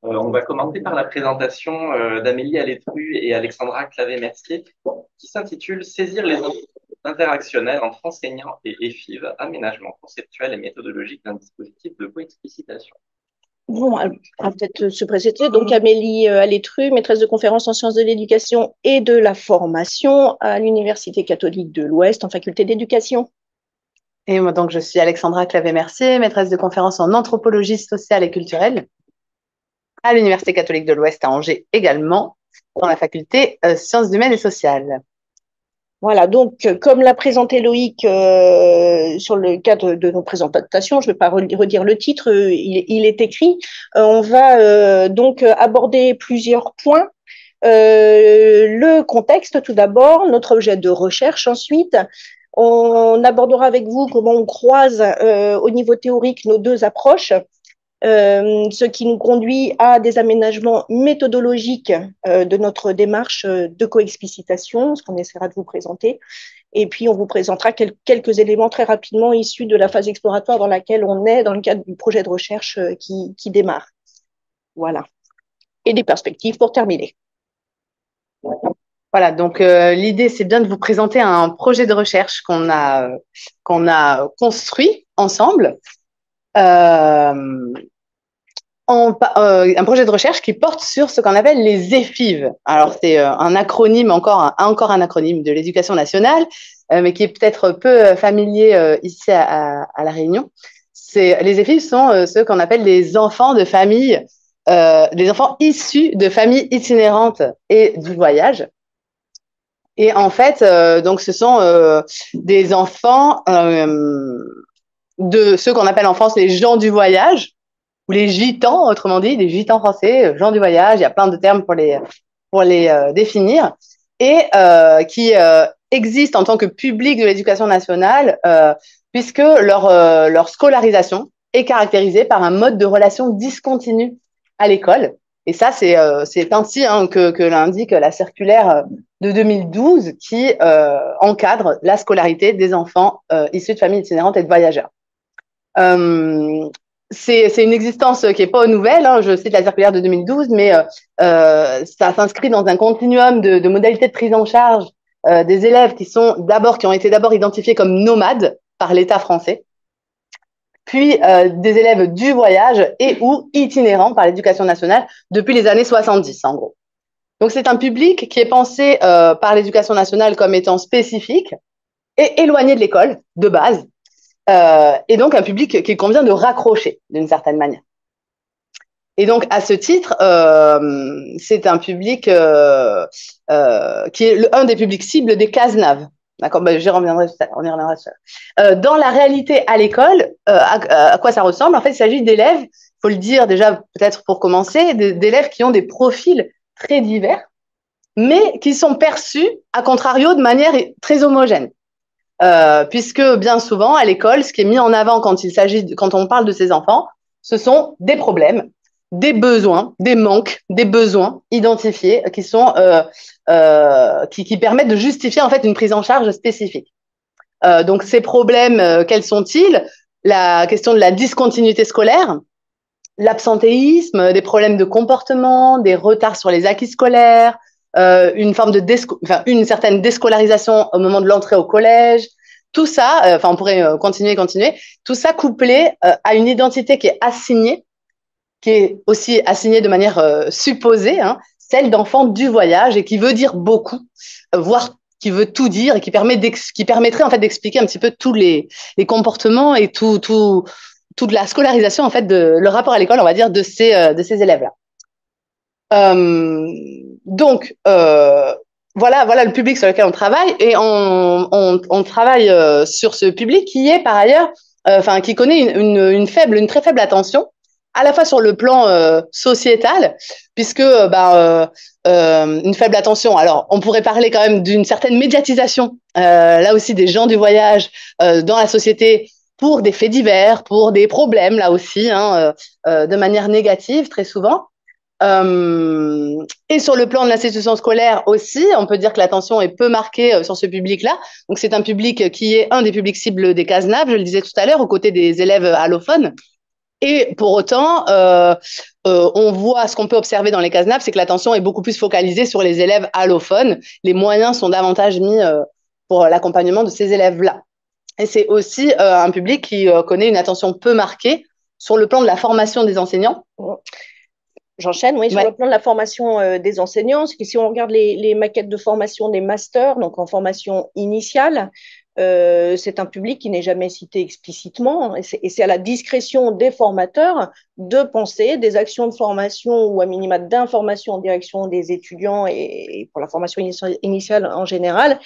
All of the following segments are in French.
On va commencer par la présentation d'Amélie Alétru et Alexandra Clavé-Mercier qui s'intitule Saisir les enjeux interactionnels entre enseignants et EFIV, aménagement conceptuel et méthodologique d'un dispositif de co-explicitation. Bon, on va peut-être se présenter. Donc, Amélie Alétru, maîtresse de conférences en sciences de l'éducation et de la formation à l'Université catholique de l'Ouest en faculté d'éducation. Et moi, donc, je suis Alexandra Clavé-Mercier, maîtresse de conférences en anthropologie sociale et culturelle à l'Université catholique de l'Ouest à Angers également, dans la faculté sciences humaines et sociales. Voilà, donc, comme l'a présenté Loïc sur le cadre de nos présentations, je ne vais pas redire le titre, il est écrit. On va donc aborder plusieurs points. Le contexte, tout d'abord, notre objet de recherche ensuite. On abordera avec vous comment on croise au niveau théorique nos deux approches, ce qui nous conduit à des aménagements méthodologiques de notre démarche de coexplicitation, ce qu'on essaiera de vous présenter. Et puis, on vous présentera quelques éléments très rapidement issus de la phase exploratoire dans laquelle on est dans le cadre du projet de recherche qui démarre. Voilà. Et des perspectives pour terminer. Voilà, donc l'idée, c'est bien de vous présenter un projet de recherche qu'on a construit ensemble. Un projet de recherche qui porte sur ce qu'on appelle les EFIV. Alors, c'est un acronyme, encore un acronyme de l'éducation nationale, mais qui est peut-être peu familier ici à La Réunion. Les EFIV sont ceux qu'on appelle les enfants de famille, les enfants issus de familles itinérantes et du voyage. Et en fait, donc, ce sont des enfants de ceux qu'on appelle en France les gens du voyage, ou les gitans, autrement dit, les gitans français, gens du voyage, il y a plein de termes pour les définir, et qui existent en tant que public de l'éducation nationale, puisque leur scolarisation est caractérisée par un mode de relation discontinu à l'école. Et ça, c'est ainsi que l'indique la circulaire de 2012 qui encadre la scolarité des enfants issus de familles itinérantes et de voyageurs. C'est une existence qui n'est pas nouvelle, hein, je cite la circulaire de 2012, mais ça s'inscrit dans un continuum de modalités de prise en charge des élèves qui ont été d'abord identifiés comme nomades par l'État français, puis des élèves du voyage et ou itinérants par l'éducation nationale depuis les années 70, en gros. Donc, c'est un public qui est pensé par l'éducation nationale comme étant spécifique et éloigné de l'école, de base, et donc un public qu'il convient de raccrocher d'une certaine manière. Et donc, à ce titre, c'est un public qui est un des publics cibles des CASNAV. D'accord, on y reviendra tout à l'heure. Dans la réalité à l'école, à quoi ça ressemble? En fait, il s'agit d'élèves, il faut le dire déjà peut-être pour commencer, d'élèves qui ont des profils très divers, mais qui sont perçus, à contrario, de manière très homogène. Puisque bien souvent, à l'école, ce qui est mis en avant quand on parle de ces enfants, ce sont des problèmes, des besoins, des manques, des besoins identifiés qui permettent de justifier en fait une prise en charge spécifique. Donc ces problèmes, quels sont-ils? La question de la discontinuité scolaire, l'absentéisme, des problèmes de comportement, des retards sur les acquis scolaires, une certaine déscolarisation au moment de l'entrée au collège. Tout ça, on pourrait continuer, tout ça couplé à une identité qui est assignée, qui est aussi assignée de manière supposée, hein, celle d'enfant du voyage et qui veut dire beaucoup, voire qui veut tout dire et qui permettrait en fait d'expliquer un petit peu tous les comportements et toute la scolarisation en fait de le rapport à l'école, on va dire, de ces élèves-là. Donc voilà le public sur lequel on travaille et on travaille sur ce public qui est par ailleurs, qui connaît une très faible attention, à la fois sur le plan sociétal, puisque une faible attention. Alors, on pourrait parler quand même d'une certaine médiatisation, là aussi, des gens du voyage dans la société pour des faits divers, pour des problèmes, là aussi, de manière négative, très souvent. Et sur le plan de l'institution scolaire aussi, on peut dire que l'attention est peu marquée sur ce public-là. Donc, c'est un public qui est un des publics cibles des CASNAV, je le disais tout à l'heure, aux côtés des élèves allophones. Et pour autant, on voit, ce qu'on peut observer dans les CASNAP, c'est que l'attention est beaucoup plus focalisée sur les élèves allophones. Les moyens sont davantage mis pour l'accompagnement de ces élèves-là. Et c'est aussi un public qui connaît une attention peu marquée sur le plan de la formation des enseignants. J'enchaîne, oui, sur le plan de la formation des enseignants. Parce que si on regarde les maquettes de formation des masters, donc en formation initiale, c'est un public qui n'est jamais cité explicitement, et c'est à la discrétion des formateurs de penser des actions de formation ou à minima d'information en direction des étudiants et pour la formation initiale en général,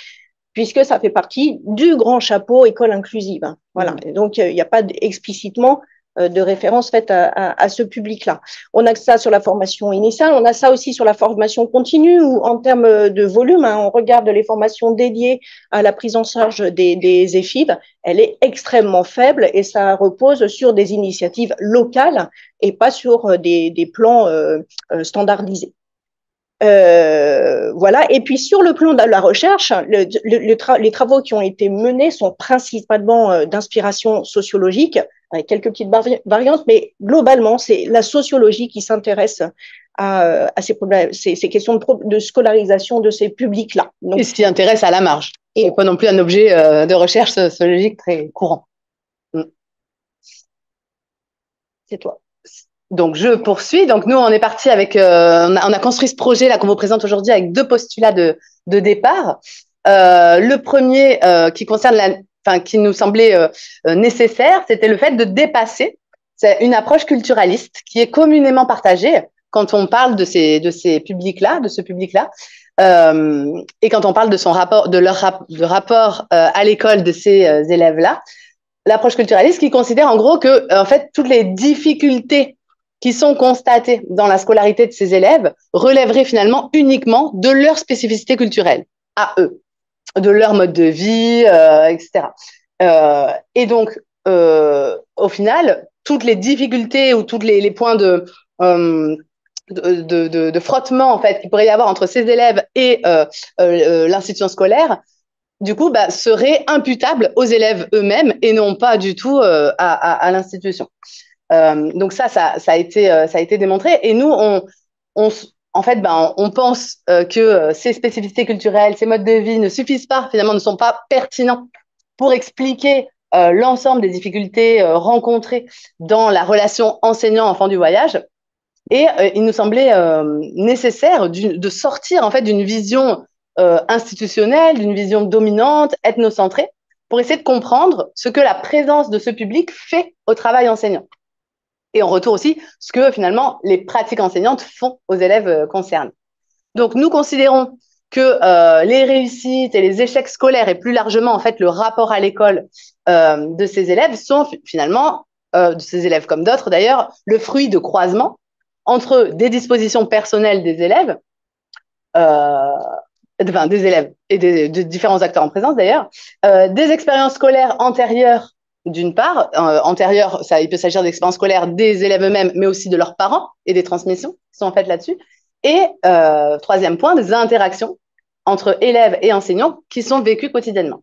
puisque ça fait partie du grand chapeau école inclusive. Voilà. Et donc, il n'y a pas explicitement de référence faite à ce public-là. On a ça sur la formation initiale, on a ça aussi sur la formation continue, où en termes de volume, on regarde les formations dédiées à la prise en charge des EFIV, elle est extrêmement faible et ça repose sur des initiatives locales et pas sur des plans standardisés. Voilà. Et puis sur le plan de la recherche, les travaux qui ont été menés sont principalement d'inspiration sociologique, avec quelques petites variantes, mais globalement, c'est la sociologie qui s'intéresse à ces problèmes, ces questions de scolarisation de ces publics-là. Et ce qui intéresse à la marge, et pas non plus un objet de recherche sociologique très courant. C'est toi. Donc, je poursuis. Donc, nous, on est parti avec, on a construit ce projet là qu'on vous présente aujourd'hui avec 2 postulats de départ. Le premier qui concerne qui nous semblait nécessaire, c'était le fait de dépasser. C'est une approche culturaliste qui est communément partagée quand on parle de ces publics-là, de ce public-là, et quand on parle de son rapport, de leur rapport à l'école de ces élèves-là. L'approche culturaliste qui considère en gros que, en fait, toutes les difficultés qui sont constatées dans la scolarité de ces élèves relèveraient finalement uniquement de leur spécificité culturelle, à eux, de leur mode de vie, etc. Et donc, au final, toutes les difficultés ou tous les points de frottement en fait qu'il pourrait y avoir entre ces élèves et l'institution scolaire, du coup, seraient imputables aux élèves eux-mêmes et non pas du tout à l'institution. Donc ça a été démontré. Et nous, en fait, on pense que ces spécificités culturelles, ces modes de vie ne suffisent pas, finalement, ne sont pas pertinents pour expliquer l'ensemble des difficultés rencontrées dans la relation enseignant-enfant du voyage. Et il nous semblait nécessaire de sortir en fait d'une vision institutionnelle, d'une vision dominante, ethnocentrée, pour essayer de comprendre ce que la présence de ce public fait au travail enseignant. Et en retour aussi, ce que finalement les pratiques enseignantes font aux élèves concernés. Donc nous considérons que les réussites et les échecs scolaires et plus largement en fait le rapport à l'école de ces élèves sont finalement, de ces élèves comme d'autres d'ailleurs, le fruit de croisements entre des dispositions personnelles des élèves, des élèves et de différents acteurs en présence d'ailleurs, des expériences scolaires antérieures d'une part, antérieures, il peut s'agir d'expériences scolaires des élèves eux-mêmes, mais aussi de leurs parents et des transmissions qui sont faites là-dessus. Et troisième point, des interactions entre élèves et enseignants qui sont vécues quotidiennement.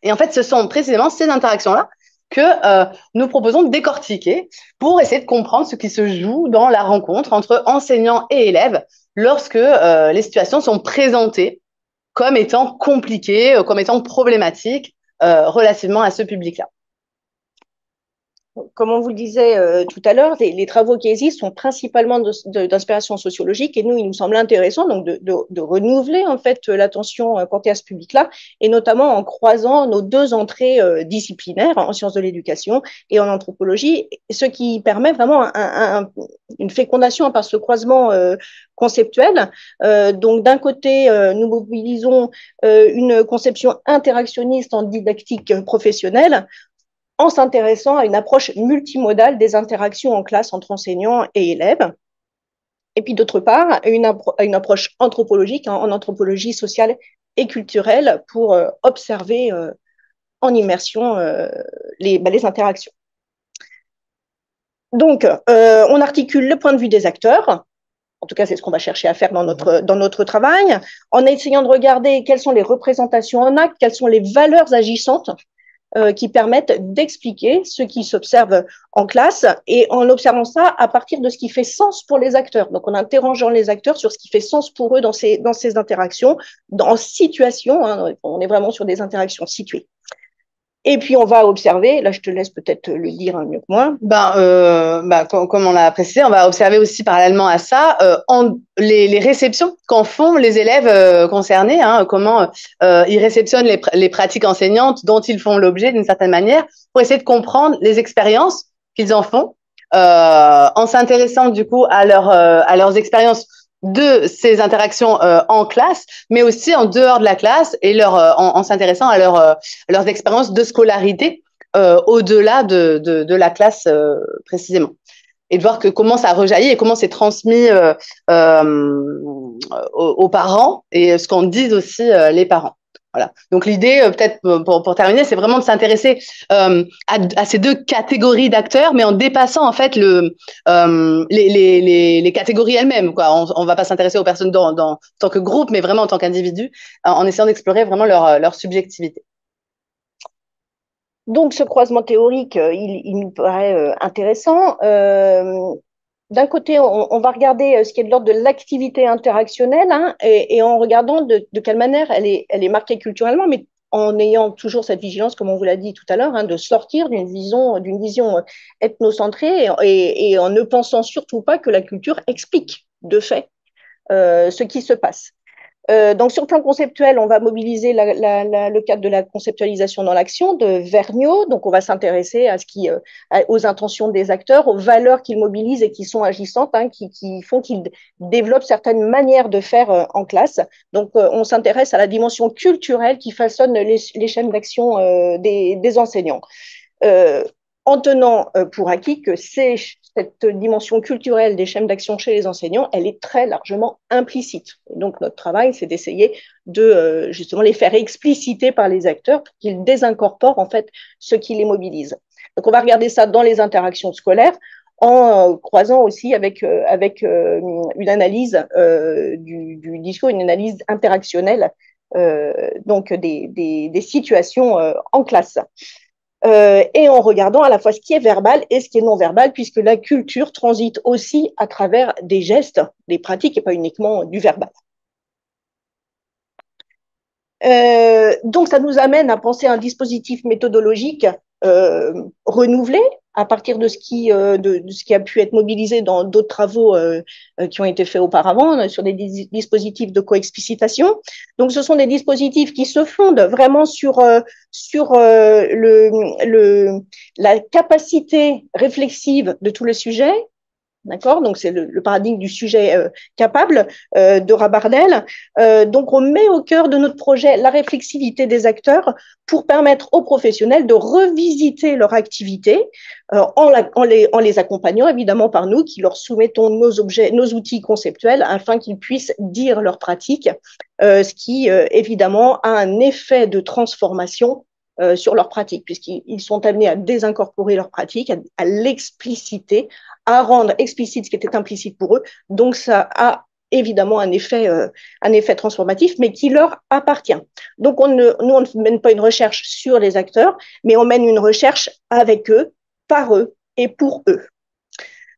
Et en fait, ce sont précisément ces interactions-là que nous proposons de décortiquer pour essayer de comprendre ce qui se joue dans la rencontre entre enseignants et élèves lorsque les situations sont présentées comme étant compliquées, comme étant problématiques relativement à ce public-là. Comme on vous le disait tout à l'heure, les travaux qui existent sont principalement d'inspiration sociologique et nous, il nous semble intéressant donc de renouveler en fait l'attention portée à ce public-là et notamment en croisant nos 2 entrées disciplinaires en sciences de l'éducation et en anthropologie, ce qui permet vraiment une fécondation par ce croisement conceptuel. Donc d'un côté, nous mobilisons une conception interactionniste en didactique professionnelle, en s'intéressant à une approche multimodale des interactions en classe entre enseignants et élèves. Et puis d'autre part, une approche anthropologique, en anthropologie sociale et culturelle pour observer en immersion les interactions. Donc, on articule le point de vue des acteurs, en tout cas c'est ce qu'on va chercher à faire dans notre travail, en essayant de regarder quelles sont les représentations en acte, quelles sont les valeurs agissantes qui permettent d'expliquer ce qui s'observe en classe et en observant ça à partir de ce qui fait sens pour les acteurs. Donc, en interrogeant les acteurs sur ce qui fait sens pour eux dans ces interactions, dans situation, hein, on est vraiment sur des interactions situées. Et puis, on va observer, là, je te laisse peut-être le dire mieux que moi. Comme on l'a précisé, on va observer aussi parallèlement à ça les réceptions qu'en font les élèves concernés, hein, comment ils réceptionnent les pratiques enseignantes dont ils font l'objet d'une certaine manière, pour essayer de comprendre les expériences qu'ils en font, en s'intéressant du coup à leurs expériences de ces interactions en classe, mais aussi en dehors de la classe et en s'intéressant à leurs expériences de scolarité au-delà de la classe précisément. Et de voir comment ça rejaillit et comment c'est transmis aux parents et ce qu'en disent aussi les parents. Voilà. Donc l'idée, peut-être pour terminer, c'est vraiment de s'intéresser à ces deux catégories d'acteurs, mais en dépassant en fait les catégories elles-mêmes. On va pas s'intéresser aux personnes en tant que groupe, mais vraiment en tant qu'individu, en essayant d'explorer vraiment leur subjectivité. Donc ce croisement théorique, il nous paraît intéressant. D'un côté, on va regarder ce qui est de l'ordre de l'activité interactionnelle, hein, et en regardant de quelle manière elle est marquée culturellement, mais en ayant toujours cette vigilance, comme on vous l'a dit tout à l'heure, hein, de sortir d'une vision ethnocentrée et en ne pensant surtout pas que la culture explique de fait ce qui se passe. Donc, sur le plan conceptuel, on va mobiliser le cadre de la conceptualisation dans l'action de Vergniaud. Donc, on va s'intéresser aux intentions des acteurs, aux valeurs qu'ils mobilisent et qui sont agissantes, hein, qui font qu'ils développent certaines manières de faire en classe. Donc, on s'intéresse à la dimension culturelle qui façonne les chaînes d'action des enseignants. En tenant pour acquis que cette dimension culturelle des schèmes d'action chez les enseignants, elle est très largement implicite. Et donc, notre travail, c'est d'essayer de justement les faire expliciter par les acteurs pour qu'ils désincorporent en fait ce qui les mobilise. Donc, on va regarder ça dans les interactions scolaires en croisant aussi avec une analyse du discours, une analyse interactionnelle donc des situations en classe. Et en regardant à la fois ce qui est verbal et ce qui est non verbal, puisque la culture transite aussi à travers des gestes, des pratiques, et pas uniquement du verbal. Donc, ça nous amène à penser un dispositif méthodologique renouvelé à partir de ce qui a pu être mobilisé dans d'autres travaux qui ont été faits auparavant sur des dispositifs de coexplicitation. Donc, ce sont des dispositifs qui se fondent vraiment sur la capacité réflexive de tout le sujet. D'accord, donc c'est le paradigme du sujet capable de Rabardel. Donc on met au cœur de notre projet la réflexivité des acteurs pour permettre aux professionnels de revisiter leur activité en les accompagnant évidemment par nous qui leur soumettons nos outils conceptuels afin qu'ils puissent dire leur pratique, ce qui évidemment a un effet de transformation sur leur pratique, puisqu'ils sont amenés à désincorporer leur pratique, à l'expliciter, à rendre explicite ce qui était implicite pour eux. Donc, ça a évidemment un effet transformatif, mais qui leur appartient. Donc, nous, on ne mène pas une recherche sur les acteurs, mais on mène une recherche avec eux, par eux et pour eux.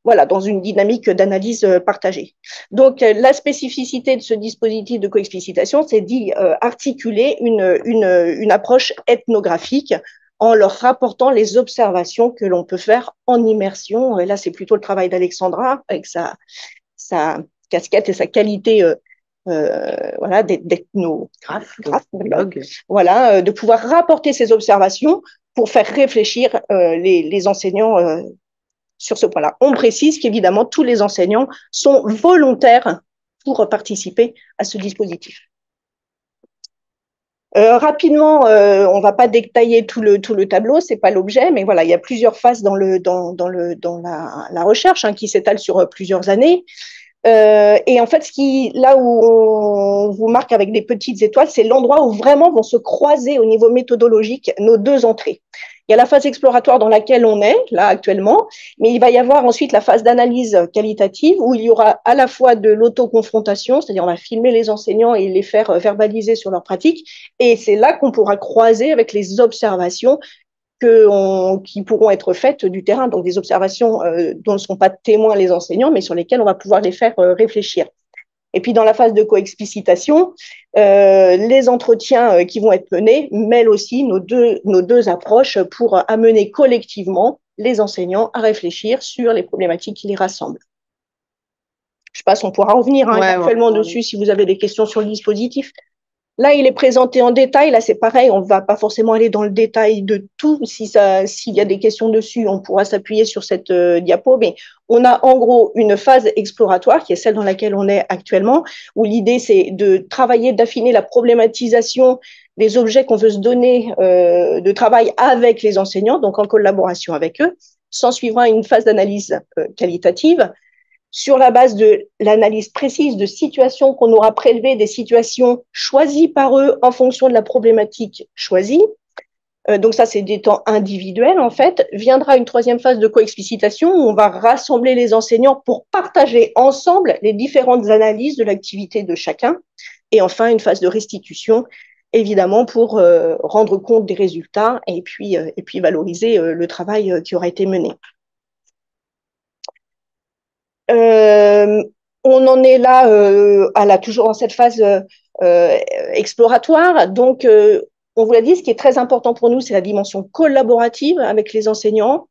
Voilà, dans une dynamique d'analyse partagée. Donc, la spécificité de ce dispositif de coexplicitation, c'est d'y articuler une approche ethnographique en leur rapportant les observations que l'on peut faire en immersion. Et là, c'est plutôt le travail d'Alexandra avec sa casquette et sa qualité voilà, d'ethnographe, voilà, de pouvoir rapporter ces observations pour faire réfléchir les enseignants sur ce point-là. On précise qu'évidemment, tous les enseignants sont volontaires pour participer à ce dispositif. Rapidement, on ne va pas détailler tout le tableau, c'est pas l'objet, mais voilà, il y a plusieurs phases dans la recherche qui s'étale sur plusieurs années. Et en fait, là où on vous marque avec des petites étoiles, c'est l'endroit où vraiment vont se croiser au niveau méthodologique nos deux entrées. Il y a la phase exploratoire dans laquelle on est, là, actuellement, mais il va y avoir ensuite la phase d'analyse qualitative où il y aura à la fois de l'autoconfrontation, c'est-à-dire on va filmer les enseignants et les faire verbaliser sur leur pratique, et c'est là qu'on pourra croiser avec les observations qui pourront être faites du terrain, donc des observations dont ne sont pas témoins les enseignants, mais sur lesquelles on va pouvoir les faire réfléchir. Et puis dans la phase de coexplicitation, les entretiens qui vont être menés mêlent aussi nos deux approches pour amener collectivement les enseignants à réfléchir sur les problématiques qui les rassemblent. Je sais pas si on pourra revenir actuellement dessus si vous avez des questions sur le dispositif. Là, il est présenté en détail. Là, c'est pareil, on ne va pas forcément aller dans le détail de tout. S'il y a des questions dessus, on pourra s'appuyer sur cette diapo. Mais on a en gros une phase exploratoire qui est celle dans laquelle on est actuellement, où l'idée, c'est de travailler, d'affiner la problématisation des objets qu'on veut se donner de travail avec les enseignants, donc en collaboration avec eux. S'en suivra une phase d'analyse qualitative sur la base de l'analyse précise de situations qu'on aura prélevées, des situations choisies par eux en fonction de la problématique choisie. Donc ça, c'est des temps individuels, en fait. Viendra une troisième phase de coexplicitation où on va rassembler les enseignants pour partager ensemble les différentes analyses de l'activité de chacun. Et enfin, une phase de restitution, évidemment, pour rendre compte des résultats et puis valoriser le travail qui aura été mené. On en est là toujours dans cette phase exploratoire. Donc, on vous l'a dit, ce qui est très important pour nous, c'est la dimension collaborative avec les enseignants,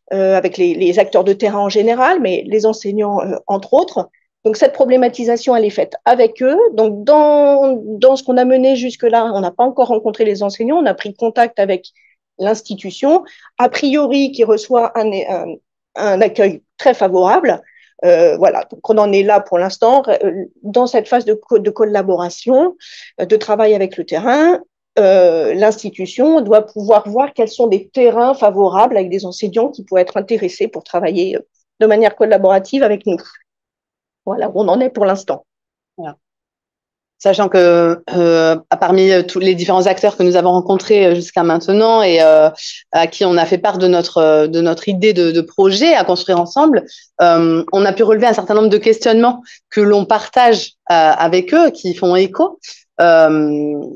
avec les acteurs de terrain en général, mais les enseignants entre autres. Donc, cette problématisation, elle est faite avec eux. Donc, dans ce qu'on a mené jusque-là, on n'a pas encore rencontré les enseignants, on a pris contact avec l'institution, a priori qui reçoit un accueil très favorable. Voilà, donc on en est là pour l'instant dans cette phase de collaboration, de travail avec le terrain. L'institution doit pouvoir voir quels sont des terrains favorables avec des enseignants qui pourraient être intéressés pour travailler de manière collaborative avec nous. Voilà où on en est pour l'instant. Voilà. Sachant que parmi tous les différents acteurs que nous avons rencontrés jusqu'à maintenant et à qui on a fait part de notre idée de projet à construire ensemble, on a pu relever un certain nombre de questionnements que l'on partage avec eux, qui font écho. On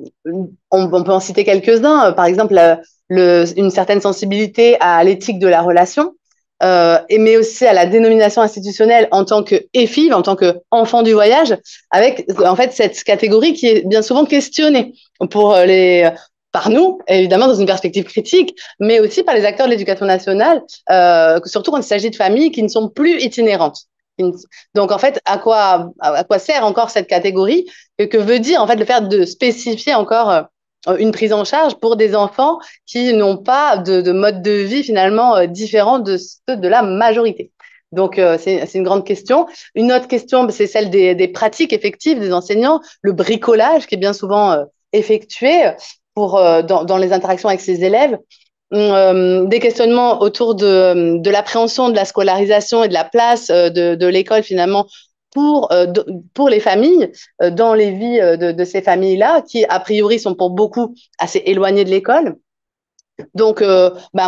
peut en citer quelques-uns, par exemple une certaine sensibilité à l'éthique de la relation, mais aussi à la dénomination institutionnelle en tant que EFIV, en tant qu'enfant du voyage, avec en fait cette catégorie qui est bien souvent questionnée par nous, évidemment dans une perspective critique, mais aussi par les acteurs de l'éducation nationale, surtout quand il s'agit de familles qui ne sont plus itinérantes. Donc en fait, à quoi sert encore cette catégorie? Que veut dire en fait le fait de spécifier encore une prise en charge pour des enfants qui n'ont pas de mode de vie finalement différent de ceux de la majorité. Donc, c'est une grande question. Une autre question, c'est celle des pratiques effectives des enseignants, le bricolage qui est bien souvent effectué dans les interactions avec ces élèves. Des questionnements autour de l'appréhension de la scolarisation et de la place de l'école finalement pour les familles, dans les vies de ces familles-là, qui a priori sont pour beaucoup assez éloignées de l'école. Donc,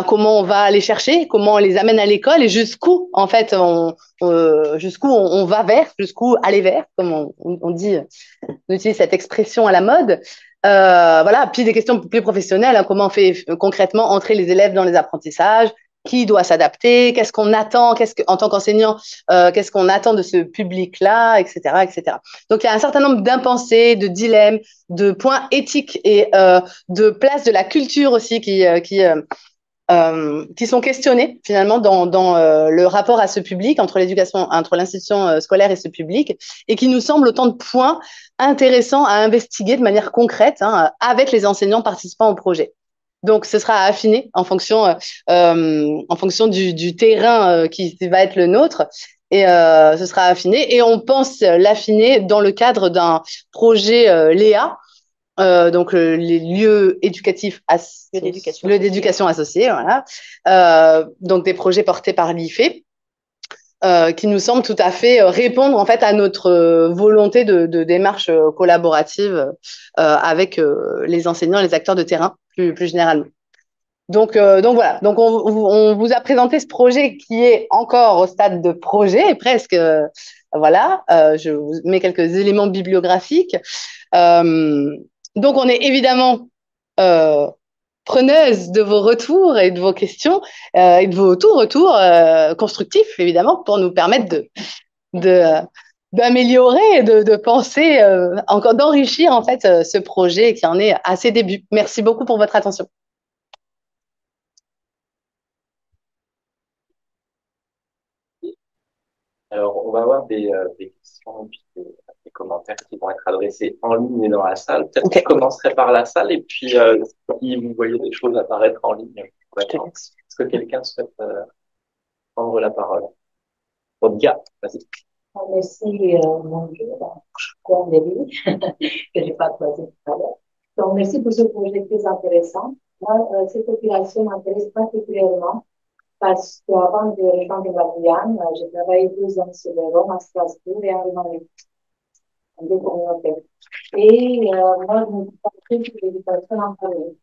comment on va les chercher, comment on les amène à l'école et jusqu'où, en fait, jusqu'où on va vers, jusqu'où aller vers, comme on dit, on utilise cette expression à la mode. Voilà, puis des questions plus professionnelles, hein, comment on fait concrètement entrer les élèves dans les apprentissages, qui doit s'adapter, qu'est-ce qu'on attend, en tant qu'enseignant, qu'est-ce qu'on attend de ce public-là, etc., etc. Donc, il y a un certain nombre d'impensés, de dilemmes, de points éthiques et de place de la culture aussi qui sont questionnés finalement dans le rapport à ce public, entre l'institution scolaire et ce public, et qui nous semblent autant de points intéressants à investiguer de manière concrète avec les enseignants participant au projet. Donc, ce sera affiné en fonction du terrain qui va être le nôtre. Et ce sera affiné. Et on pense l'affiner dans le cadre d'un projet LEA, donc les lieux éducatifs d'éducation associés, voilà. Donc, des projets portés par l'IFE. Qui nous semble tout à fait répondre en fait à notre volonté de démarche collaborative avec les enseignants et les acteurs de terrain plus généralement. Donc voilà, donc on vous a présenté ce projet qui est encore au stade de projet, presque, voilà, je vous mets quelques éléments bibliographiques. Donc on est évidemment preneuse de vos retours et de vos questions et de vos retours constructifs, évidemment, pour nous permettre d'améliorer et de penser, encore d'enrichir en fait ce projet qui en est à ses débuts. Merci beaucoup pour votre attention. Alors, on va avoir des questions et puis des commentaires qui vont être adressés en ligne et dans la salle. Peut-être que je commencerai par la salle et puis si vous voyez des choses apparaître en ligne, est-ce que quelqu'un souhaite prendre la parole? Rodka, vas-y. Merci, bonjour. Comme Debbie, que je n'ai pas croisé tout à l'heure. Donc, merci pour ce projet très intéressant. Moi, cette population m'intéresse particulièrement parce qu'avant de rejoindre la Guyane, j'ai travaillé 2 ans sur le Rhum à Strasbourg et en Roumanie, en 2 communautés. Et moi, je me suis partie sur l'éducation en famille.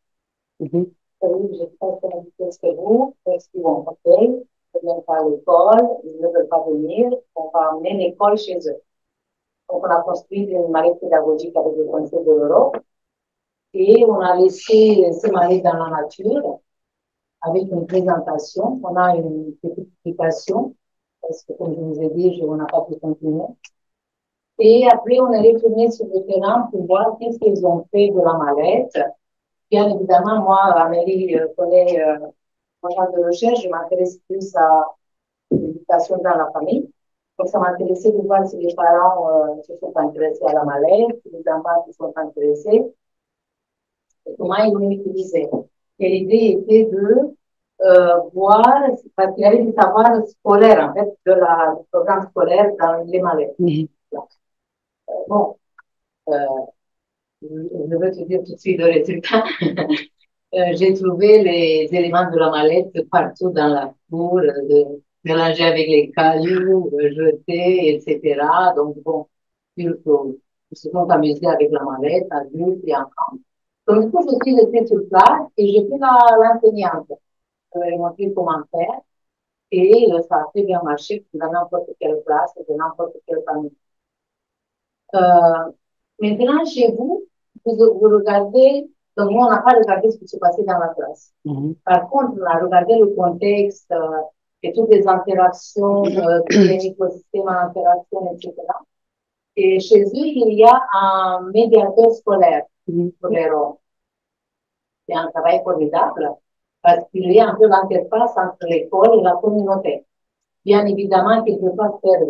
C'est-à-dire que je fais la même chose que vous, parce qu'ils vont, OK, ils ne viennent pas à l'école, ils ne veulent pas venir, on va amener l'école chez eux. Donc, on a construit une mallette pédagogique avec le Conseil de l'Europe et on a laissé ces mallettes dans la nature avec une présentation. On a une petite explication parce que, comme je vous ai dit, on n'a pas pu continuer. Et après, on est retourné sur le terrain pour voir qu'est-ce qu'ils ont fait de la mallette. Bien évidemment, moi, Amélie connaît mon genre de recherche, je m'intéresse plus à l'éducation dans la famille. Donc, ça m'intéressait de voir si les parents se sont intéressés à la mallette, si les enfants se sont intéressés, et comment ils vont l'utiliser. Et l'idée était de voir, parce qu'il y avait du savoir scolaire, en fait, du programme scolaire dans les mallettes. Bon, je veux te dire tout de suite le résultat. J'ai trouvé les éléments de la mallette partout dans la cour, mélangés avec les cailloux, jetés, etc. Donc, bon, ils se sont amusés avec la mallette, adultes et enfants. Donc, du coup, je suis restée sur place et j'ai fait l'enseignante. Je lui ai montré comment faire et ça a très bien marché dans n'importe quelle classe, de n'importe quelle famille. Maintenant, chez vous, vous regardez, donc nous, on n'a pas regardé ce qui se passait dans la classe. Par contre, on a regardé le contexte et toutes les interactions, tous les écosystèmes en interaction, etc. Et chez eux, il y a un médiateur scolaire pour les Roms. C'est un travail formidable parce qu'il y a un peu l'interface entre l'école et la communauté. Bien évidemment qu'il ne peut pas faire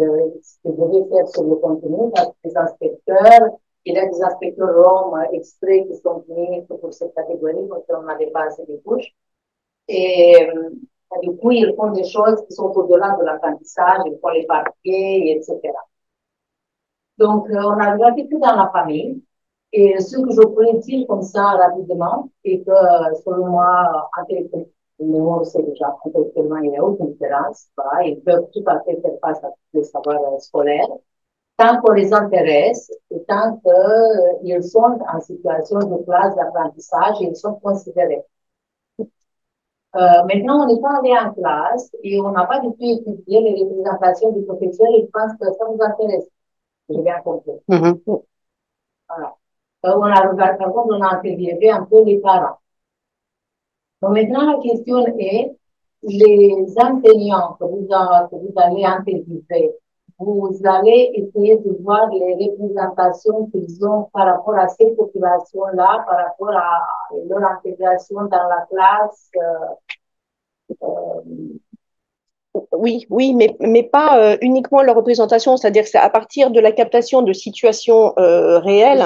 ce qu'il devait faire sur le contenu parce que les inspecteurs, il y a des inspecteurs roms extraits qui sont venus pour cette catégorie parce qu'on n'avait pas assez de couches. Et du coup, ils font des choses qui sont au-delà de l'apprentissage, ils font les parquets, etc. Donc, on a regardé tout dans la famille. Et ce que je pourrais dire comme ça rapidement, c'est que selon moi, intellectuellement, c'est déjà intellectuellement, il n'y a aucune différence. Voilà, ils peuvent tout à fait faire face à tous les savoirs scolaires. Tant qu'on les intéresse et tant qu'ils sont en situation de classe d'apprentissage, ils sont considérés. Maintenant, on n'est pas allé en classe et on n'a pas du tout étudié les représentations du professeur et je pense que ça nous intéresse. J'ai bien compris. Voilà. On a regardé, par contre, on a interviewé un peu les parents. Donc maintenant, la question est, les enseignants que vous allez interviewer, vous allez essayer de voir les représentations qu'ils ont par rapport à ces populations-là, par rapport à leur intégration dans la classe. Oui, mais pas uniquement leur représentation, c'est-à-dire que c'est à partir de la captation de situations réelles.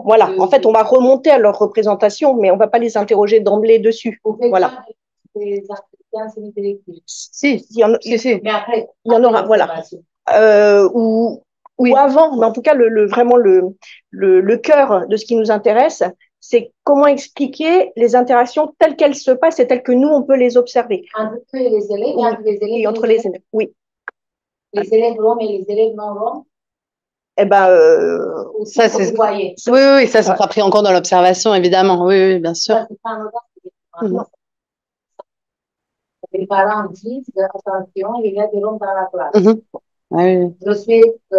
Voilà, en fait, on va remonter à leur représentation, mais on ne va pas les interroger d'emblée dessus. Voilà. Si, il y en aura, voilà. Ou avant, mais en tout cas, vraiment le cœur de ce qui nous intéresse, c'est comment expliquer les interactions telles qu'elles se passent et telles que nous, on peut les observer. Entre les élèves et entre les élèves. Et entre les élèves, oui. Les élèves roms et les élèves non roms. Eh ben, ça, c'est. Oui, ça sera pris en compte dans l'observation, évidemment. Oui, bien sûr. Les parents disent, attention, il y a des roms dans la classe. Je souhaite que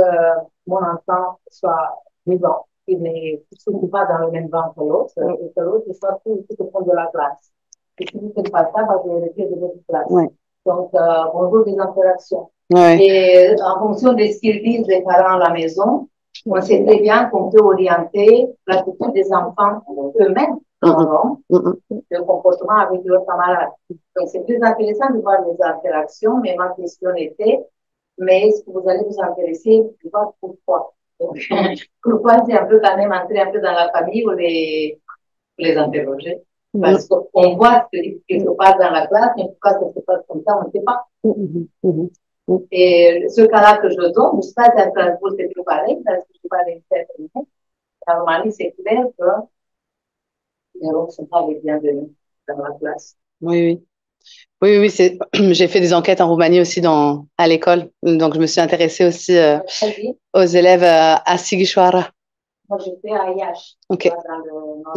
mon enfant soit vivant. qui ne se trouve pas dans le même banc que l'autre, et que l'autre soit tout au fond de la classe. Et si vous ne faites pas ça, bah, vous retire de votre classe. Ouais. Donc, bonjour des interactions. Ouais. Et en fonction de ce qu'ils disent les parents à la maison, on sait très bien qu'on peut orienter l'attitude des enfants eux-mêmes en le comportement avec leurs camarades. Donc, c'est plus intéressant de voir les interactions, mais ma question était, mais est-ce que vous allez vous intéresser de voir pourquoi? Donc, pourquoi c'est un peu quand même entrer un peu dans la famille ou les interroger? Parce qu'on voit ce qui se passe dans la classe, mais pourquoi ça se passe comme ça, on ne sait pas. Et ce cas-là que je donne, je sais pas si à Strasbourg c'est plus pareil, parce que je ne suis pas l'expert. Normalement, c'est clair que les rôles ne sont pas les bienvenus dans la classe. Oui, j'ai fait des enquêtes en Roumanie aussi à l'école, donc je me suis intéressée aussi aux élèves à Sighișoara. Moi, j'étais à Iași, okay. Dans le nord.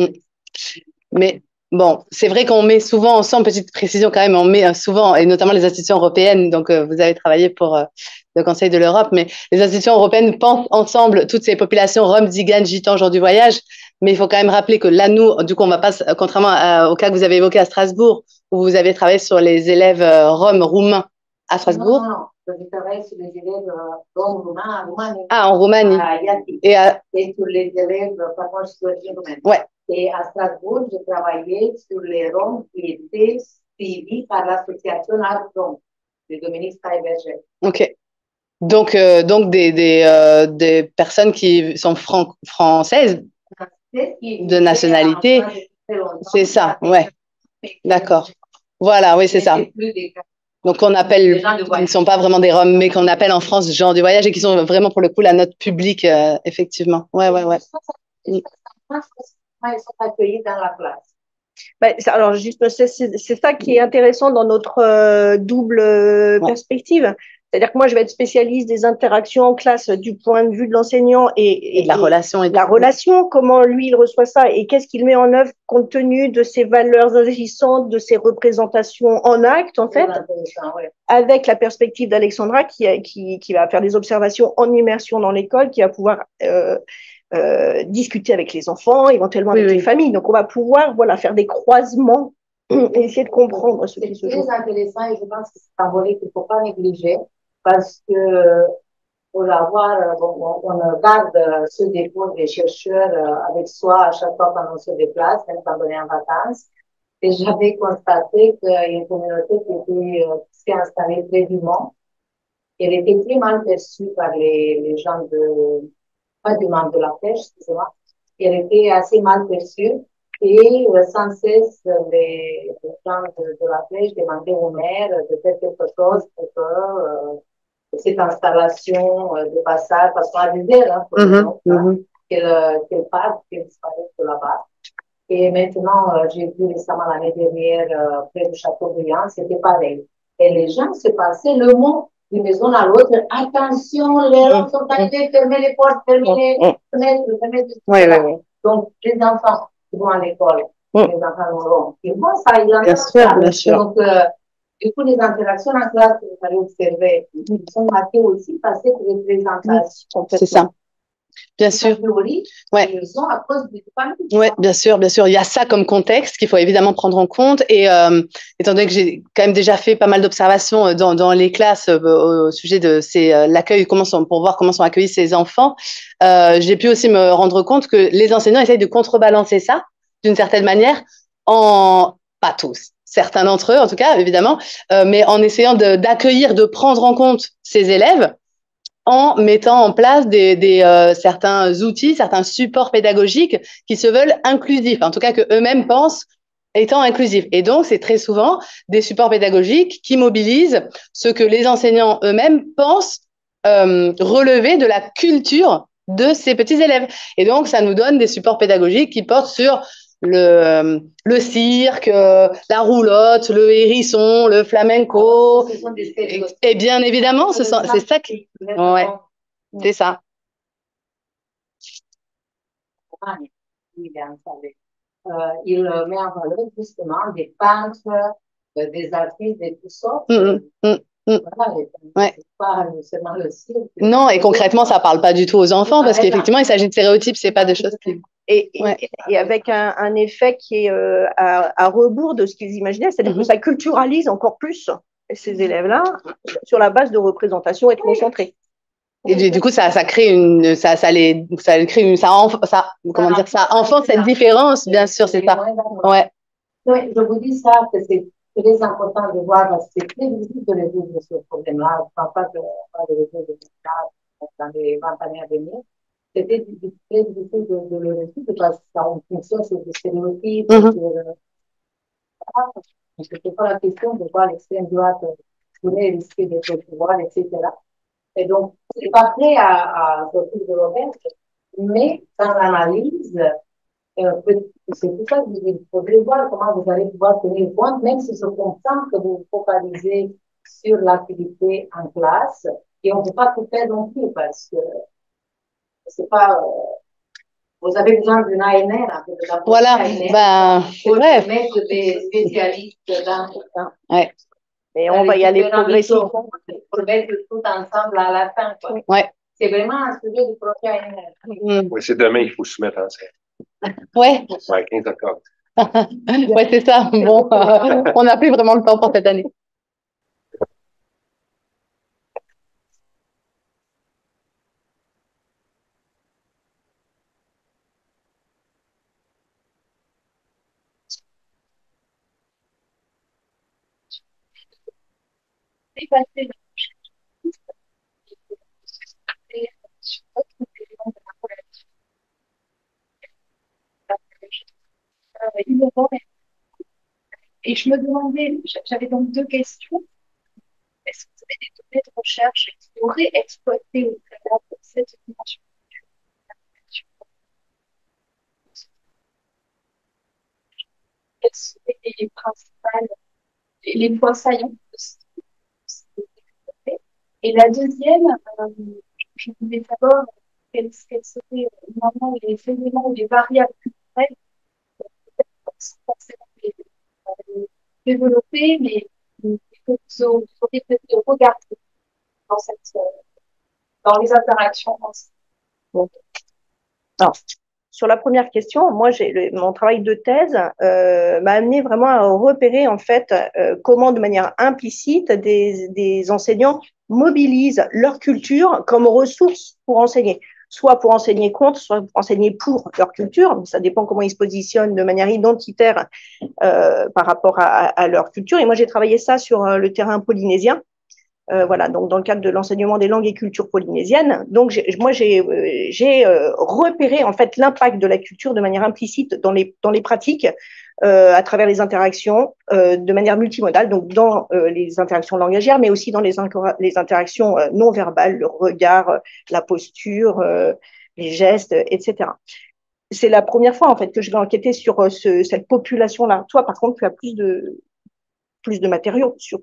Mais bon, c'est vrai qu'on met souvent ensemble, petite précision quand même, on met souvent, et notamment les institutions européennes, donc vous avez travaillé pour le Conseil de l'Europe, mais les institutions européennes pensent ensemble toutes ces populations roms, tziganes, gitans, gens du voyage, mais il faut quand même rappeler que là, nous, du coup, on va pas, contrairement au cas que vous avez évoqué à Strasbourg, où vous avez travaillé sur les élèves roms roumains à Strasbourg. Non, je travaille sur les élèves roms roumains en Roumanie. Ah, en Roumanie. Et sur les élèves, par contre, sur les roumains. Ouais. Et à Strasbourg, je travaillais sur les Roms qui étaient suivis par l'association Art Rom de Dominique Steiberger. Ok. Donc des personnes qui sont françaises de nationalité. C'est ça, ouais. D'accord. Voilà, oui, c'est ça. Donc on appelle, ils ne sont pas vraiment des Roms, mais qu'on appelle en France gens du voyage et qui sont vraiment pour le coup la note publique, effectivement. Ouais. Ils sont accueillis dans la classe. Ben, alors, juste, c'est ça qui est intéressant dans notre double perspective. C'est-à-dire que moi, je vais être spécialiste des interactions en classe du point de vue de l'enseignant et de la relation. Et la relation, comment lui, il reçoit ça et qu'est-ce qu'il met en œuvre compte tenu de ses valeurs agissantes, de ses représentations en acte, en fait, avec la perspective d'Alexandra qui va faire des observations en immersion dans l'école, qui va pouvoir discuter avec les enfants, éventuellement avec les familles. Donc, on va pouvoir faire des croisements et essayer de comprendre ce qui se joue. C'est très intéressant et je pense que c'est un volet qu'il ne faut pas négliger parce que pour l'avoir, on garde ce dépôt des chercheurs avec soi à chaque fois qu'on se déplace, même quand on est en vacances. Et j'avais constaté qu'il y a une communauté qui s'est installée près du Mont. Elle était très mal perçue par les gens pas du monde de la pêche, excusez-moi. Elle était assez mal perçue et sans cesse les gens de la pêche demandaient au maire de faire quelque chose pour que cette installation de passage, parce qu'on a des ailes qu'elle parte, qu'elle disparaisse de là-bas. Et maintenant, j'ai vu récemment l'année dernière, près du Château Briand, c'était pareil. Et les gens se passaient le mot d'une maison à l'autre. Attention, les gens sont arrivés, fermez les portes, fermez les fenêtres, fermez tout ça. Donc, les enfants qui vont à l'école, les enfants ils vont ça, ils entendent bien sûr. Donc, du coup, les interactions en classe que vous allez observer, sont marquées aussi par cette représentation. C'est ça. Bien sûr. Ouais. À cause du ouais, bien sûr. Il y a ça comme contexte qu'il faut évidemment prendre en compte. Et étant donné que j'ai quand même déjà fait pas mal d'observations dans les classes au sujet de l'accueil, pour voir comment sont accueillis ces enfants, j'ai pu aussi me rendre compte que les enseignants essayent de contrebalancer ça d'une certaine manière, pas tous, certains d'entre eux en tout cas, évidemment, mais en essayant d'accueillir, de prendre en compte ces élèves, en mettant en place certains outils, certains supports pédagogiques qui se veulent inclusifs, en tout cas que eux-mêmes pensent étant inclusifs. Et donc, c'est très souvent des supports pédagogiques qui mobilisent ce que les enseignants eux-mêmes pensent relever de la culture de ces petits élèves. Et donc, ça nous donne des supports pédagogiques qui portent sur le cirque, la roulotte, le hérisson, le flamenco. Et bien évidemment, c'est ça qui... Ouais, c'est ça. Il met en valeur justement des peintres, des artistes de toutes sortes. Voilà, Ouais. pas seulement le cirque. Non, et concrètement, ça parle pas du tout aux enfants parce qu'effectivement, il s'agit de stéréotypes, c'est pas des choses qui. Et avec un effet qui est à rebours de ce qu'ils imaginaient, c'est-à-dire que ça culturalise encore plus ces élèves-là sur la base de représentations ethnocentrées. Et du coup, ça crée comment dire, ça enfante cette différence, bien sûr, c'est ça. Ouais. Oui, je vous dis ça, que c'est très important de voir, parce que c'est très difficile de résoudre ce problème-là. Je ne pense pas qu'on va le résoudre dans les 20 années à venir. C'était très difficile de le résoudre parce que ça fonctionne sur des stéréotypes, c'était pas la question de voir l'extrême droite pourrait risquer d'être au pouvoir, etc. Et donc, c'est pas prêt à sortir de l'auberge, mais dans l'analyse, c'est pour ça que il faudrait voir comment vous allez pouvoir tenir compte, même si je comprends que vous vous focalisez sur l'activité en classe, et on ne peut pas tout faire non plus parce que c'est pas, vous avez besoin d'une ANR, voilà, c'est vrai. Pour mettre des spécialistes dans tout ça. Ouais. Et on va y aller progressivement. Pour mettre tout ensemble à la fin, quoi. Ouais. C'est vraiment un sujet du projet ANR. Oui, c'est demain, il faut se mettre en scène. Ouais. Ouais, 15 octobre. Ouais, c'est ça. Bon, on n'a plus vraiment le temps pour cette année. Et je me demandais, j'avais donc deux questions. Est-ce que vous avez des données de recherche qui auraient exploité au travers de cette dimension? Quels seraient les principales, les points saillants de ce qui est fait? Et la deuxième, je voulais savoir quels seraient normalement les éléments ou les variables culturelles sans forcément les développer, mais que vous auriez peut-être regardé dans dans les interactions ensemble. Bon. Alors, sur la première question, moi, mon travail de thèse m'a amené vraiment à repérer en fait comment, de manière implicite, des enseignants mobilisent leur culture comme ressource pour enseigner, soit pour enseigner contre, soit pour enseigner pour leur culture. Ça dépend comment ils se positionnent de manière identitaire par rapport à leur culture. Et moi, j'ai travaillé ça sur le terrain polynésien. Voilà, donc dans le cadre de l'enseignement des langues et cultures polynésiennes. Donc j'ai repéré en fait l'impact de la culture de manière implicite dans les pratiques à travers les interactions de manière multimodale, donc dans les interactions langagières, mais aussi dans les interactions non verbales, le regard, la posture, les gestes, etc. C'est la première fois en fait que je vais enquêter sur cette population-là. Toi, par contre, tu as plus de matériaux sur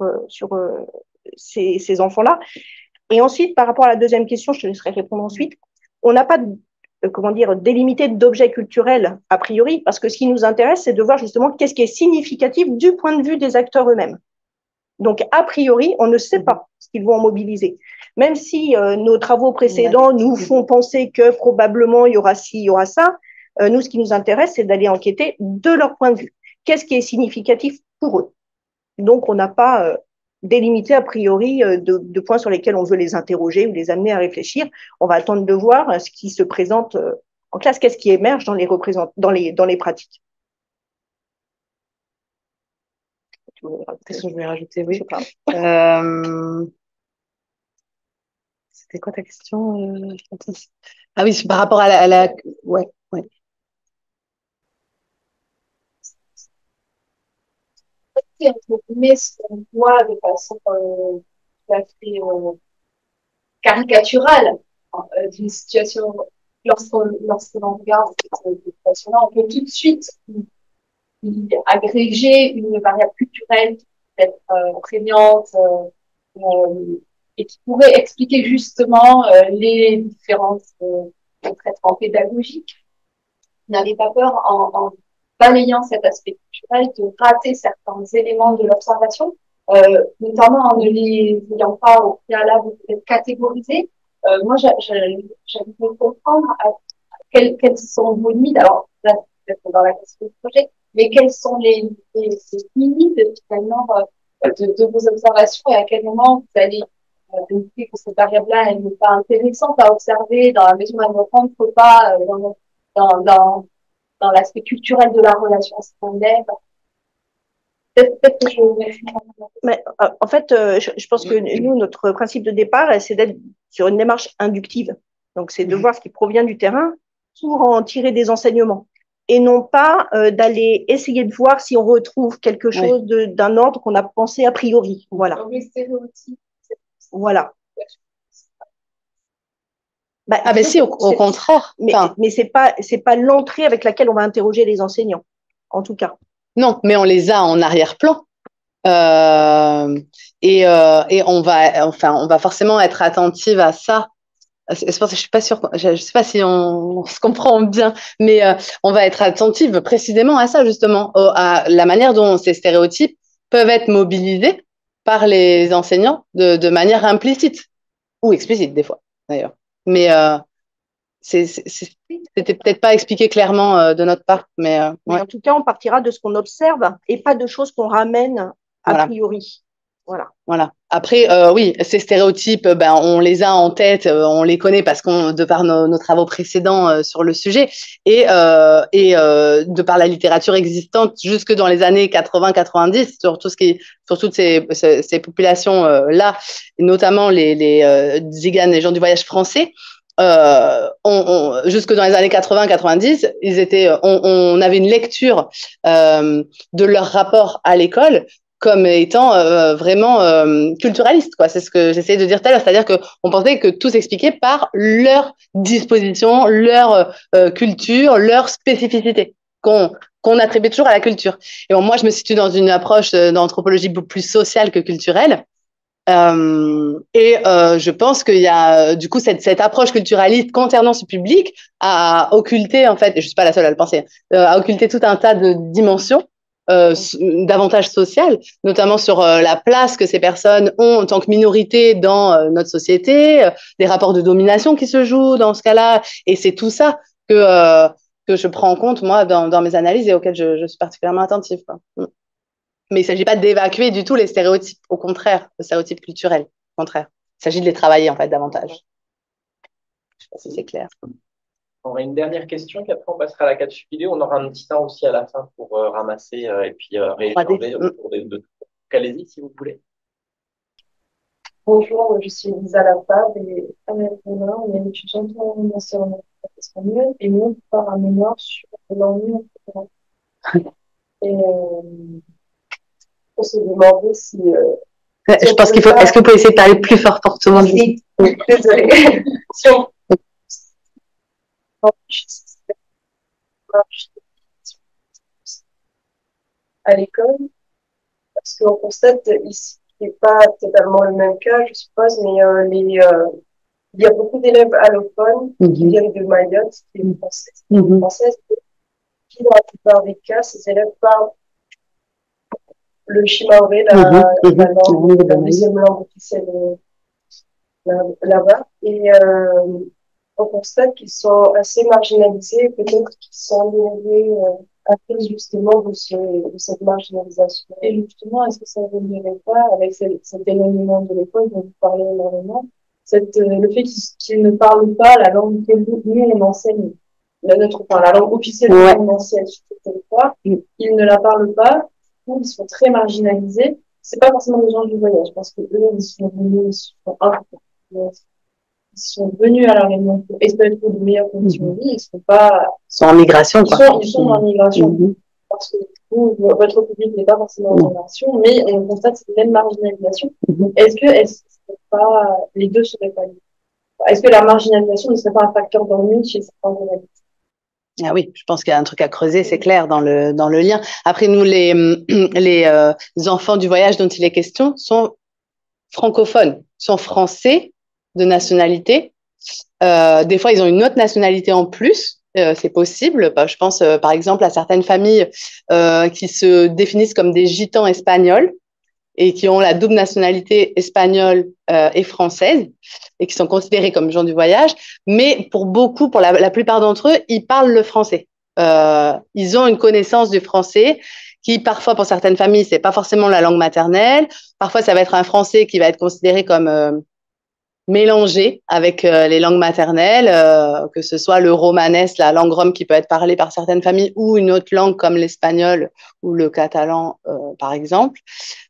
ces enfants-là. Et ensuite, par rapport à la deuxième question, je te laisserai répondre ensuite. On n'a pas comment dire, délimité d'objets culturels a priori, parce que ce qui nous intéresse, c'est de voir justement qu'est-ce qui est significatif du point de vue des acteurs eux-mêmes. Donc, a priori, on ne sait pas ce qu'ils vont en mobiliser. Même si nos travaux précédents nous font penser que probablement il y aura ci, il y aura ça, nous, ce qui nous intéresse, c'est d'aller enquêter de leur point de vue. Qu'est-ce qui est significatif pour eux? Donc, on n'a pas délimité a priori de points sur lesquels on veut les interroger ou les amener à réfléchir. On va attendre de voir ce qui se présente en classe, qu'est-ce qui émerge dans les pratiques. Qu'est-ce que je voulais rajouter? Oui. C'était quoi ta question? Ah oui, par rapport à la... Ouais, ouais. Mais ce qu'on voit de façon tout à fait caricaturale d'une situation, lorsque l'on regarde cette situation-là, on peut tout de suite agréger une variable culturelle qui peut être prégnante et qui pourrait expliquer justement les différences de traitement pédagogique. N'avez pas peur en balayant cet aspect culturel de rater certains éléments de l'observation notamment en ne les ayant pas au préalable peut-être catégorisés. Moi, j'aimerais comprendre quelles sont vos limites. Alors, là, peut-être dans la question du projet, mais quelles sont les limites finalement de vos observations et à quel moment vous allez vérifier que cette variable-là, elle n'est pas intéressante à observer dans la mesure où elle ne rentre pas dans l'aspect culturel de la relation secondaire. Peut-être que Mais, en fait, je pense que nous, notre principe de départ, c'est d'être sur une démarche inductive. Donc, c'est de voir ce qui provient du terrain pour en tirer des enseignements. Et non pas d'aller essayer de voir si on retrouve quelque chose d'un ordre qu'on a pensé a priori. Voilà. Donc, les stéréotypes. Voilà. Bah, ah ben si, au contraire. Mais c'est pas l'entrée avec laquelle on va interroger les enseignants, en tout cas. Non, mais on les a en arrière-plan. Et on va forcément être attentive à ça. C'est pour ça que je suis pas sûre, je sais pas si on se comprend bien, mais on va être attentive précisément à ça, justement, à la manière dont ces stéréotypes peuvent être mobilisés par les enseignants de manière implicite ou explicite des fois, d'ailleurs. Mais c'était peut-être pas expliqué clairement de notre part, mais en tout cas, on partira de ce qu'on observe et pas de choses qu'on ramène a priori. Voilà. Après, oui, ces stéréotypes, on les a en tête, on les connaît parce qu'on, de par nos travaux précédents sur le sujet, et de par la littérature existante jusque dans les années 80-90 sur tout sur toutes ces populations là, notamment les Tziganes, les gens du voyage français. Jusque dans les années 80-90, on avait une lecture de leur rapport à l'école comme étant vraiment culturaliste, quoi. C'est ce que j'essayais de dire tout à l'heure, c'est-à-dire qu'on pensait que tout s'expliquait par leur disposition, leur culture, leur spécificité qu'on attribue toujours à la culture. Et bon, moi, je me situe dans une approche d'anthropologie beaucoup plus sociale que culturelle. Je pense qu'il y a du coup cette approche culturaliste concernant ce public a occulté, en fait, et je suis pas la seule à le penser, a occulté tout un tas de dimensions davantage sociales, notamment sur la place que ces personnes ont en tant que minorité dans notre société, des rapports de domination qui se jouent dans ce cas-là, et c'est tout ça que je prends en compte moi dans mes analyses et auxquelles je suis particulièrement attentive, quoi. Mais il ne s'agit pas d'évacuer du tout les stéréotypes, au contraire, les stéréotypes culturels, au contraire. Il s'agit de les travailler en fait davantage. Je ne sais pas si c'est clair. On aura une dernière question, puis après on passera à la catch vidéo. On aura un petit temps aussi à la fin pour ramasser et puis rééchanger autour de tout. Allez-y si vous voulez. Bonjour, je suis Lisa Lafave et Anna Romain. On est étudiante en master en espagnol et nous, par un mémoire sur l'ennui. Et on se demandait si. Je pense qu'il faut. Est-ce que vous pouvez essayer de parler plus fort pour tout le monde? Oui, désolée. Si on à l'école, parce qu'on constate ici, qui n'est pas totalement le même cas, je suppose, mais il y a beaucoup d'élèves allophones qui viennent de Mayotte, qui est française, qui dans la plupart des cas, ces élèves parlent le shimaoré, la deuxième langue officielle là-bas, et on constate qu'ils sont assez marginalisés, peut-être qu'ils sont élevés à cause justement de cette marginalisation. Et justement, est-ce que ça ne viendrait pas, avec cet éloignement de l'école dont vous parlez énormément, le fait qu'ils ne parlent pas la langue que nous on enseigne, la langue officielle que nous on enseigne sur ce territoire, ils ne la parlent pas, ils sont très marginalisés. C'est pas forcément des gens du voyage, parce que eux, ils sont venus à la Réunion pour espérer trouver de meilleures conditions de vie, ils sont en migration, quoi. Ils sont en migration. Parce que vous, votre public n'est pas forcément en migration, mais on constate cette même marginalisation. Est-ce que pas, les deux seraient pas liés? Est-ce que la marginalisation ne serait pas un facteur d'ennui chez certains élèves? Ah oui, je pense qu'il y a un truc à creuser, c'est clair, dans le lien. Après, nous, les enfants du voyage dont il est question sont francophones, sont français de nationalité. Des fois, ils ont une autre nationalité en plus. C'est possible. Je pense, par exemple, à certaines familles qui se définissent comme des gitans espagnols. et qui ont la double nationalité espagnole et française et qui sont considérés comme gens du voyage. Mais pour beaucoup, pour la plupart d'entre eux, ils parlent le français. Ils ont une connaissance du français qui, parfois, pour certaines familles, c'est pas forcément la langue maternelle. Parfois, ça va être un français qui va être considéré comme mélangé avec les langues maternelles, que ce soit le romanesque, la langue rome qui peut être parlée par certaines familles, ou une autre langue comme l'espagnol ou le catalan, par exemple.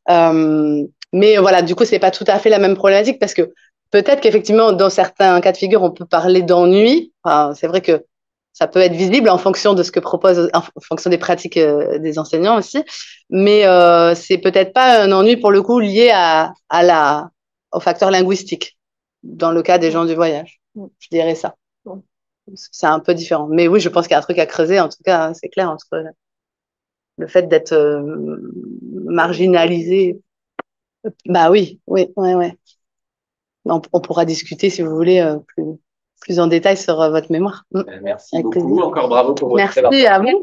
Mais voilà, du coup, c'est pas tout à fait la même problématique parce que peut-être qu'effectivement, dans certains cas de figure, on peut parler d'ennui. Enfin, c'est vrai que ça peut être visible en fonction de ce que propose, en fonction des pratiques des enseignants aussi. Mais c'est peut-être pas un ennui pour le coup lié au facteur linguistique dans le cas des gens du voyage. Je dirais ça. C'est un peu différent. Mais oui, je pense qu'il y a un truc à creuser, en tout cas, c'est clair, entre le fait d'être marginalisé. Bah oui, oui, ouais, ouais. On pourra discuter, si vous voulez, plus en détail sur votre mémoire. Merci Avec beaucoup. plaisir. Encore bravo pour votre Merci à vous.